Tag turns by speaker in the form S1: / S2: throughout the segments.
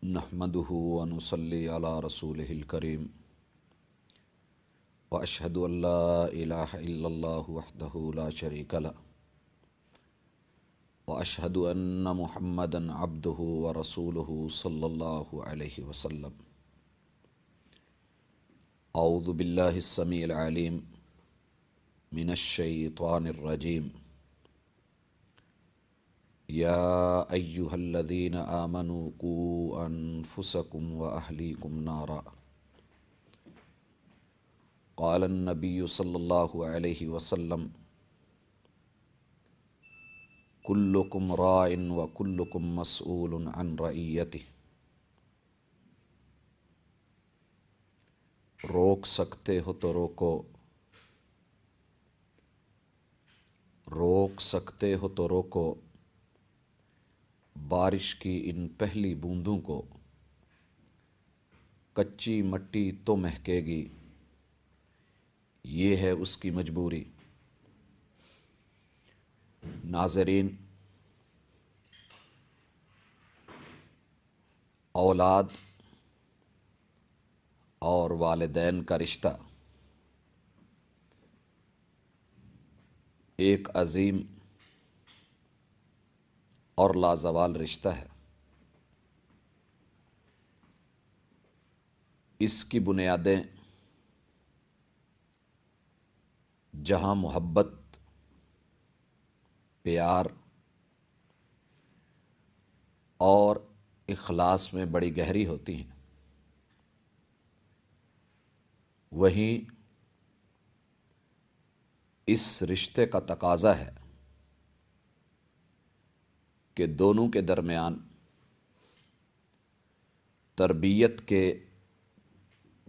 S1: نحمده ونصلي على رسوله الكريم وأشهد أن لا إله إلا الله وحده لا شريك له وأشهد أن محمدا عبده ورسوله صلى الله عليه وسلم. أعوذ بالله السميع العليم من الشيطان الرجيم. يا أيها الذين آمنوا قوا أنفسكم وأهليكم نارا. قال النبي صلى الله عليه وسلم: كلكم راع وكلكم مسؤول عن رعيته. روک سکتے ہو تو روکو، روک سکتے ہو تو روکو بارش کی ان پہلی بوندوں کو، کچی مٹی تو مہکے گی، یہ ہے اس کی مجبوری۔ ناظرین، اولاد اور والدین کا رشتہ ایک عظیم اور لازوال رشتہ ہے۔ اس کی بنیادیں جہاں محبت، پیار اور اخلاص میں بڑی گہری ہوتی ہیں، وہیں اس رشتے کا تقاضا ہے کہ دونوں کے درمیان تربیت کے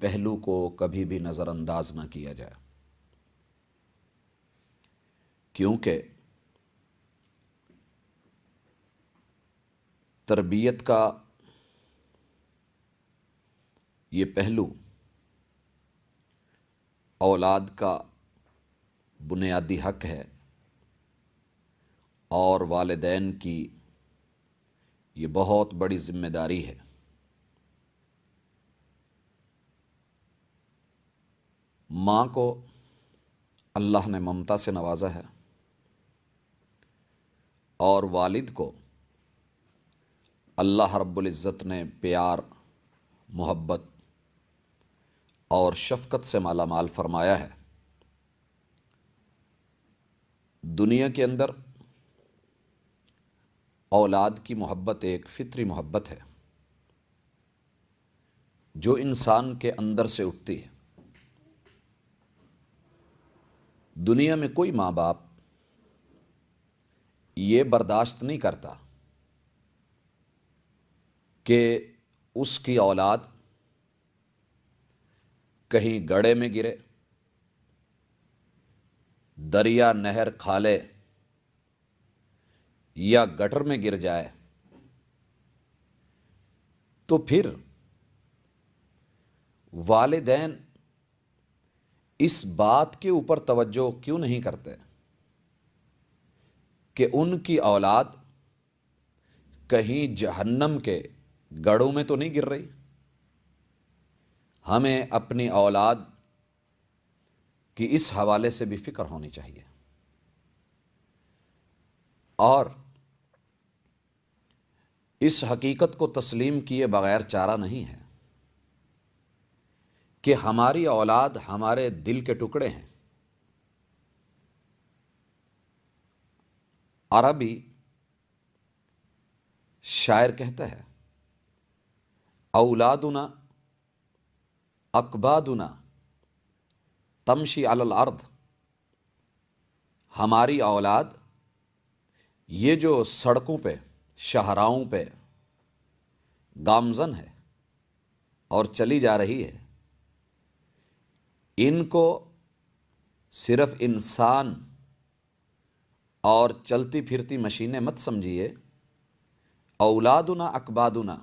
S1: پہلو کو کبھی بھی نظر انداز نہ کیا جائے، کیونکہ تربیت کا یہ پہلو اولاد کا بنیادی حق ہے، اور والدین کی یہ بہت بڑی ذمہ داری ہے۔ ماں کو اللہ نے ممتا سے نوازا ہے، اور والد کو اللہ رب العزت نے پیار، محبت اور شفقت سے مالا مال فرمایا ہے۔ دنیا کے اندر اولاد کی محبت ایک فطری محبت ہے جو انسان کے اندر سے اٹھتی ہے۔ دنیا میں کوئی ماں باپ یہ برداشت نہیں کرتا کہ اس کی اولاد کہیں گڑھے میں گرے، دریا نہر کھالے یا گٹر میں گر جائے، تو پھر والدین اس بات کے اوپر توجہ کیوں نہیں کرتے کہ ان کی اولاد کہیں جہنم کے گڑھوں میں تو نہیں گر رہی؟ ہمیں اپنی اولاد کی اس حوالے سے بھی فکر ہونی چاہیے، اور اس حقیقت کو تسلیم کیے بغیر چارہ نہیں ہے کہ ہماری اولاد ہمارے دل کے ٹکڑے ہیں۔ عربی شاعر کہتا ہے: اولادنا اکبادنا تمشی علی الارض. ہماری اولاد یہ جو سڑکوں پہ، شاہراہوں پہ گامزن ہے اور چلی جا رہی ہے، ان کو صرف انسان اور چلتی پھرتی مشینیں مت سمجھیے۔ اولادنا اکبادنا،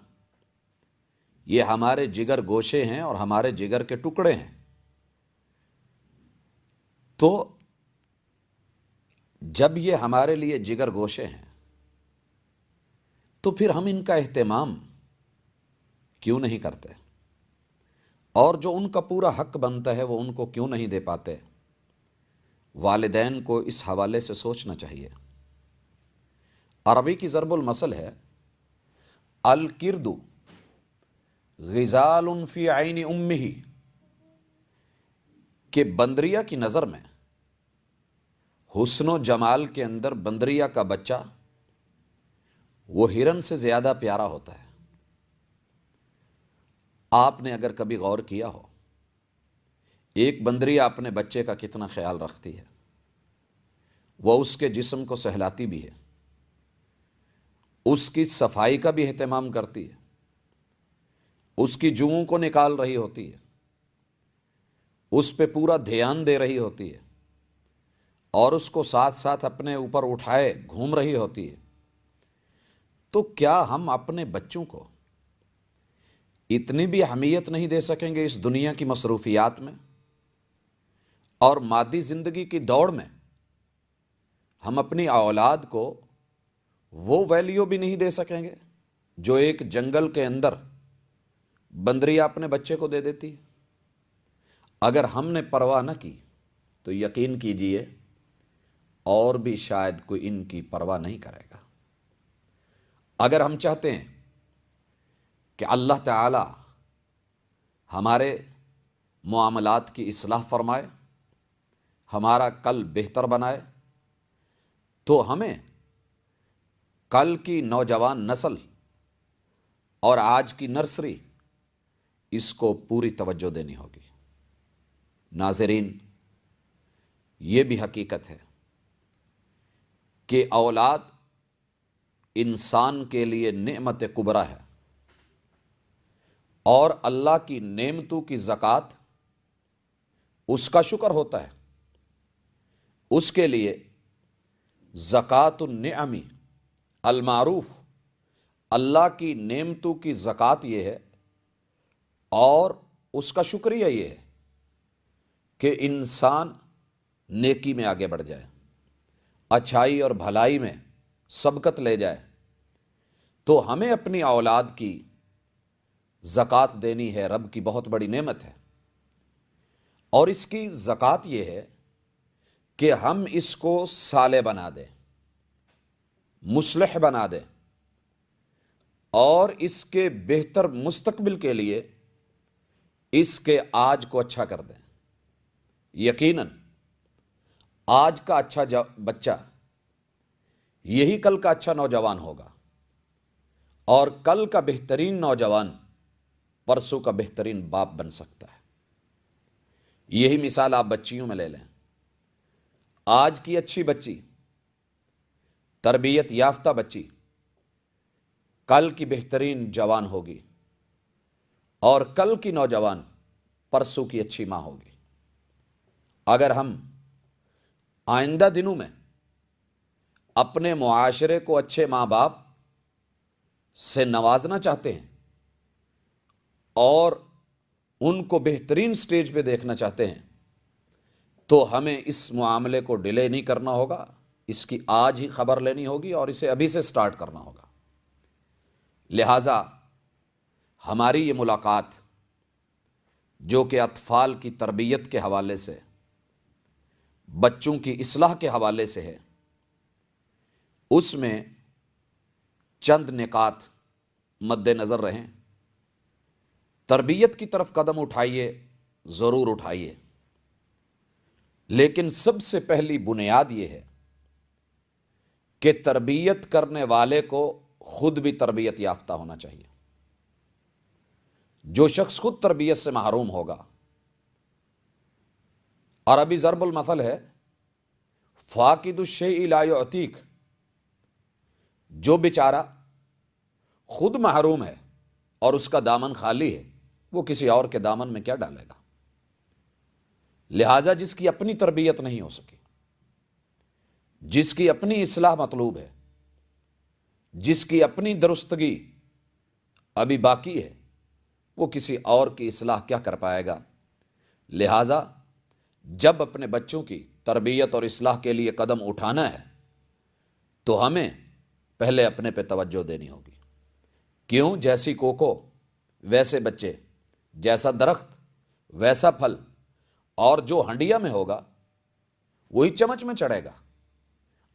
S1: یہ ہمارے جگر گوشے ہیں اور ہمارے جگر کے ٹکڑے ہیں۔ تو جب یہ ہمارے لیے جگر گوشے ہیں تو پھر ہم ان کا اہتمام کیوں نہیں کرتے؟ اور جو ان کا پورا حق بنتا ہے وہ ان کو کیوں نہیں دے پاتے؟ والدین کو اس حوالے سے سوچنا چاہیے۔ عربی کی ضرب المثل ہے الکرد غزال فی عین امہ، کہ بندریا کی نظر میں حسن و جمال کے اندر بندریا کا بچہ وہ ہرن سے زیادہ پیارا ہوتا ہے۔ آپ نے اگر کبھی غور کیا ہو، ایک بندریا اپنے بچے کا کتنا خیال رکھتی ہے، وہ اس کے جسم کو سہلاتی بھی ہے، اس کی صفائی کا بھی اہتمام کرتی ہے، اس کی جوؤں کو نکال رہی ہوتی ہے، اس پہ پورا دھیان دے رہی ہوتی ہے، اور اس کو ساتھ ساتھ اپنے اوپر اٹھائے گھوم رہی ہوتی ہے۔ تو کیا ہم اپنے بچوں کو اتنی بھی اہمیت نہیں دے سکیں گے اس دنیا کی مصروفیات میں اور مادی زندگی کی دوڑ میں؟ ہم اپنی اولاد کو وہ ویلیو بھی نہیں دے سکیں گے جو ایک جنگل کے اندر بندریا اپنے بچے کو دے دیتی ہے؟ اگر ہم نے پرواہ نہ کی تو یقین کیجئے اور بھی شاید کوئی ان کی پرواہ نہیں کرے گا۔ اگر ہم چاہتے ہیں کہ اللہ تعالی ہمارے معاملات کی اصلاح فرمائے، ہمارا کل بہتر بنائے، تو ہمیں کل کی نوجوان نسل اور آج کی نرسری اس کو پوری توجہ دینی ہوگی۔ ناظرین، یہ بھی حقیقت ہے کہ اولاد انسان کے لیے نعمت کبریٰ ہے، اور اللہ کی نعمتوں کی زکوٰۃ اس کا شکر ہوتا ہے۔ اس کے لیے زکوٰۃ النعم المعروف، اللہ کی نعمتوں کی زکوٰۃ یہ ہے، اور اس کا شکریہ یہ ہے کہ انسان نیکی میں آگے بڑھ جائے، اچھائی اور بھلائی میں سبقت لے جائے۔ تو ہمیں اپنی اولاد کی زکوٰۃ دینی ہے، رب کی بہت بڑی نعمت ہے، اور اس کی زکوٰۃ یہ ہے کہ ہم اس کو صالح بنا دیں، مصلح بنا دیں، اور اس کے بہتر مستقبل کے لیے اس کے آج کو اچھا کر دیں۔ یقیناً آج کا اچھا بچہ یہی کل کا اچھا نوجوان ہوگا، اور کل کا بہترین نوجوان پرسوں کا بہترین باپ بن سکتا ہے۔ یہی مثال آپ بچیوں میں لے لیں۔ آج کی اچھی بچی، تربیت یافتہ بچی، کل کی بہترین جوان ہوگی، اور کل کی نوجوان پرسوں کی اچھی ماں ہوگی۔ اگر ہم آئندہ دنوں میں اپنے معاشرے کو اچھے ماں باپ سے نوازنا چاہتے ہیں اور ان کو بہترین سٹیج پہ دیکھنا چاہتے ہیں، تو ہمیں اس معاملے کو ڈیلے نہیں کرنا ہوگا، اس کی آج ہی خبر لینی ہوگی اور اسے ابھی سے سٹارٹ کرنا ہوگا۔ لہٰذا ہماری یہ ملاقات جو کہ اطفال کی تربیت کے حوالے سے، بچوں کی اصلاح کے حوالے سے ہے، اس میں چند نکات مد نظر رہیں۔ تربیت کی طرف قدم اٹھائیے، ضرور اٹھائیے، لیکن سب سے پہلی بنیاد یہ ہے کہ تربیت کرنے والے کو خود بھی تربیت یافتہ ہونا چاہیے۔ جو شخص خود تربیت سے محروم ہوگا، عربی ضرب المثل ہے فاقد الشیء لا یعطیک، جو بیچارہ خود محروم ہے اور اس کا دامن خالی ہے، وہ کسی اور کے دامن میں کیا ڈالے گا؟ لہٰذا جس کی اپنی تربیت نہیں ہو سکی، جس کی اپنی اصلاح مطلوب ہے، جس کی اپنی درستگی ابھی باقی ہے، وہ کسی اور کی اصلاح کیا کر پائے گا؟ لہٰذا جب اپنے بچوں کی تربیت اور اصلاح کے لیے قدم اٹھانا ہے تو ہمیں پہلے اپنے پہ توجہ دینی ہوگی۔ کیوں؟ جیسی کوکو ویسے بچے، جیسا درخت ویسا پھل، اور جو ہنڈیا میں ہوگا وہی چمچ میں چڑھے گا۔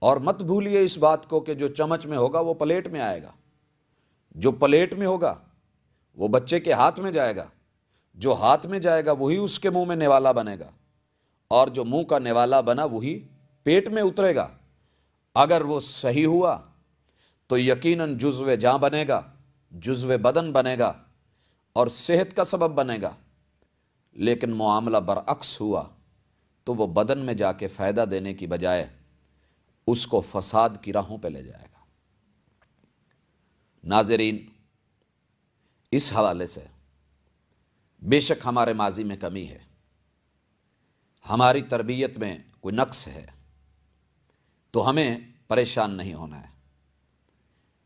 S1: اور مت بھولیے اس بات کو کہ جو چمچ میں ہوگا وہ پلیٹ میں آئے گا، جو پلیٹ میں ہوگا وہ بچے کے ہاتھ میں جائے گا، جو ہاتھ میں جائے گا وہی اس کے منہ میں نوالا بنے گا، اور جو منہ کا نوالا بنا وہی پیٹ میں اترے گا۔ اگر وہ صحیح ہوا تو یقیناً جزو جاں بنے گا، جزو بدن بنے گا اور صحت کا سبب بنے گا۔ لیکن معاملہ برعکس ہوا تو وہ بدن میں جا کے فائدہ دینے کی بجائے اس کو فساد کی راہوں پہ لے جائے گا۔ ناظرین، اس حوالے سے بے شک ہمارے ماضی میں کمی ہے، ہماری تربیت میں کوئی نقص ہے، تو ہمیں پریشان نہیں ہونا ہے،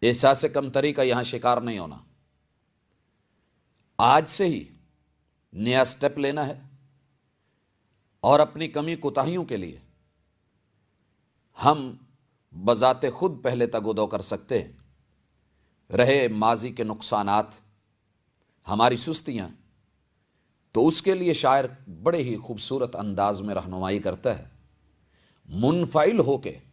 S1: احساس کمتری کا یہاں شکار نہیں ہونا۔ آج سے ہی نیا سٹیپ لینا ہے اور اپنی کمی کوتاہیوں کے لیے ہم بذات خود پہلے تگودو کر سکتے ہیں۔ رہے ماضی کے نقصانات، ہماری سستیاں، تو اس کے لیے شاعر بڑے ہی خوبصورت انداز میں رہنمائی کرتا ہے۔ منفعل ہو کے